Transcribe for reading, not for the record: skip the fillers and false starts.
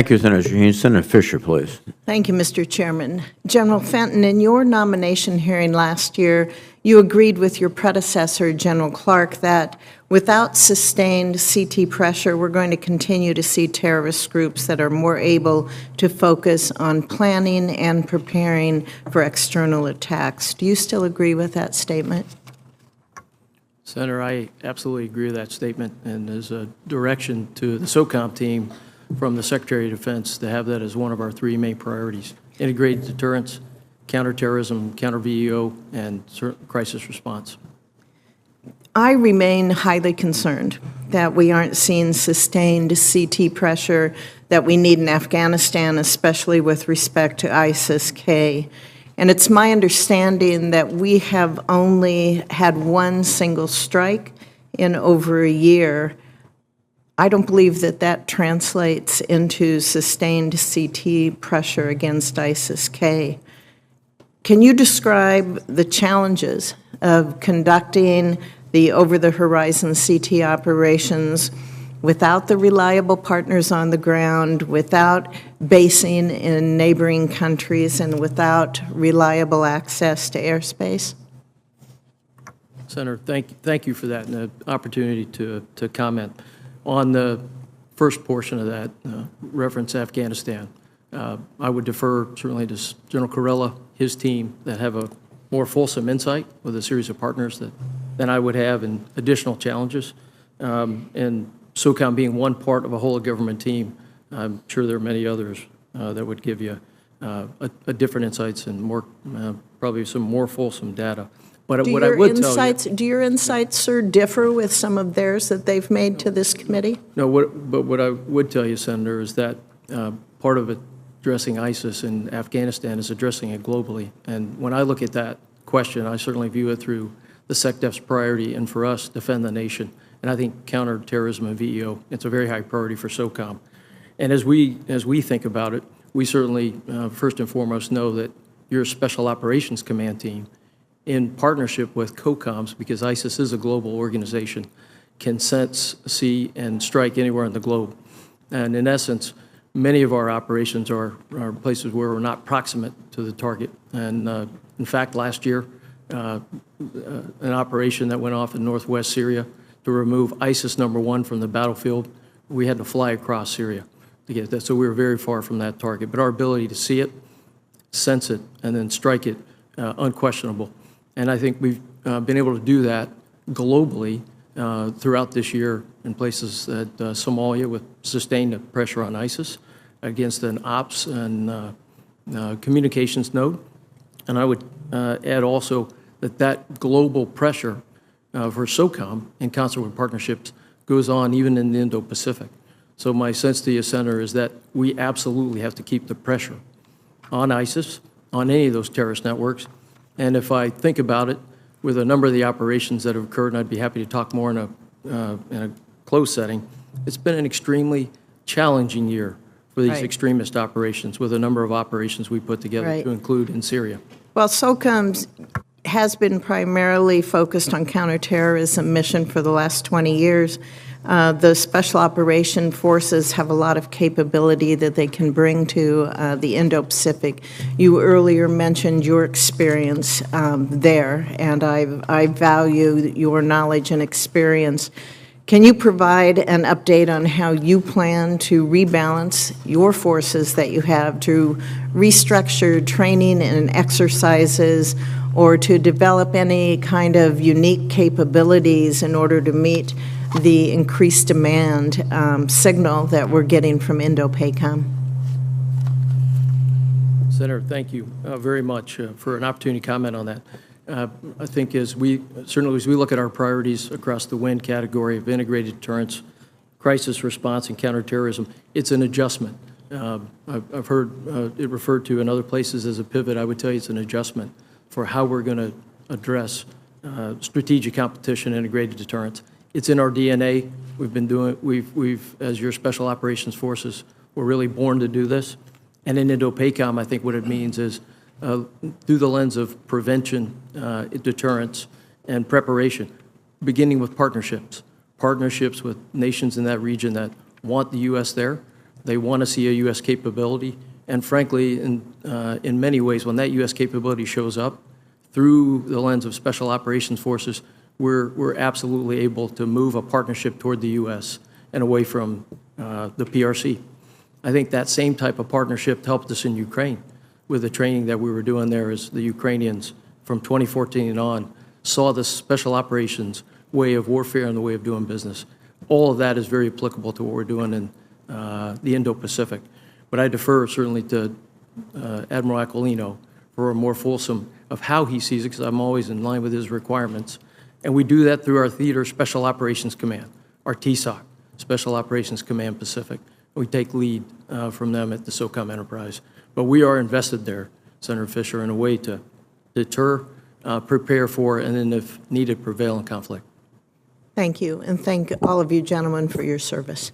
Thank you, Senator Shaheen. Senator Fischer, please. Thank you, Mr. Chairman. General Fenton, in your nomination hearing last year, you agreed with your predecessor, General Clark, that without sustained CT pressure, we're going to continue to see terrorist groups that are more able to focus on planning and preparing for external attacks. Do you still agree with that statement? Senator, I absolutely agree with that statement, and there's a direction to the SOCOM team from the Secretary of Defense to have that as one of our three main priorities: integrated deterrence, counterterrorism, counter-VEO, and crisis response. I remain highly concerned that we aren't seeing sustained CT pressure that we need in Afghanistan, especially with respect to ISIS-K. And it's my understanding that we have only had one single strike in over a year. I don't believe that that translates into sustained CT pressure against ISIS-K. Can you describe the challenges of conducting the over-the-horizon CT operations without the reliable partners on the ground, without basing in neighboring countries, and without reliable access to airspace? Senator, thank you for that and the opportunity to comment. On the first portion of that, reference Afghanistan, I would defer certainly to General Corella, his team, that have a more fulsome insight with a series of partners than I would have, and additional challenges. And SOCOM being one part of a whole of government team, I'm sure there are many others that would give you a different insights and more, probably some more fulsome data. But what I would tell you, do your insights, sir, differ with some of theirs that they've made to this committee? No, but what I would tell you, Senator, is that part of addressing ISIS in Afghanistan is addressing it globally. And when I look at that question, I certainly view it through the SecDef's priority, and for us, defend the nation. And I think counterterrorism and VEO, it's a very high priority for SOCOM. And as we think about it, we certainly, first and foremost, know that your Special Operations Command team, in partnership with COCOMs, because ISIS is a global organization, can sense, see, and strike anywhere in the globe. And in essence, many of our operations are places where we're not proximate to the target. And in fact, last year, an operation that went off in northwest Syria to remove ISIS #1 from the battlefield, we had to fly across Syria to get that. So we were very far from that target. But our ability to see it, sense it, and then strike it, unquestionable. And I think we've been able to do that globally throughout this year in places that Somalia, with sustained pressure on ISIS against an ops and communications node. And I would add also that global pressure for SOCOM in concert with partnerships goes on even in the Indo-Pacific. So my sense to you, Senator, is that we absolutely have to keep the pressure on ISIS, on any of those terrorist networks. And if I think about it, with a number of the operations that have occurred, and I'd be happy to talk more in a closed setting, it's been an extremely challenging year for these extremist operations, with a number of operations we put together to include in Syria. Well, SOCOM has been primarily focused on counterterrorism mission for the last 20 years. The Special Operation Forces have a lot of capability that they can bring to the Indo-Pacific. You earlier mentioned your experience there, and I value your knowledge and experience. Can you provide an update on how you plan to rebalance your forces that you have, to restructure training and exercises, or to develop any kind of unique capabilities in order to meet the increased demand signal that we're getting from Indo-PACOM? Senator, thank you very much for an opportunity to comment on that. I think as we look at our priorities across the WIN category of integrated deterrence, crisis response, and counterterrorism, it's an adjustment. I've heard it referred to in other places as a pivot. I would tell you it's an adjustment for how we're going to address strategic competition, integrated deterrence. It's in our DNA. We've been doing. We've as your Special Operations Forces, we're really born to do this. And in Indo-PACOM, I think what it means is through the lens of prevention, deterrence, and preparation, beginning with partnerships with nations in that region that want the U.S. there, They want to see a U.S. capability. And frankly, in many ways, when that U.S. capability shows up, through the lens of Special Operations Forces, we're absolutely able to move a partnership toward the U.S. and away from the PRC. I think that same type of partnership helped us in Ukraine with the training that we were doing there as the Ukrainians from 2014 and on saw the special operations way of warfare and the way of doing business. All of that is very applicable to what we're doing in the Indo-Pacific. But I defer certainly to Admiral Aquilino for a more fulsome of how he sees it, because I'm always in line with his requirements. And we do that through our Theater Special Operations Command, our TSOC, Special Operations Command Pacific. We take lead from them at the SOCOM enterprise. But we are invested there, Senator Fischer, in a way to deter, prepare for, and then if needed, prevail in conflict. Thank you, and thank all of you gentlemen for your service.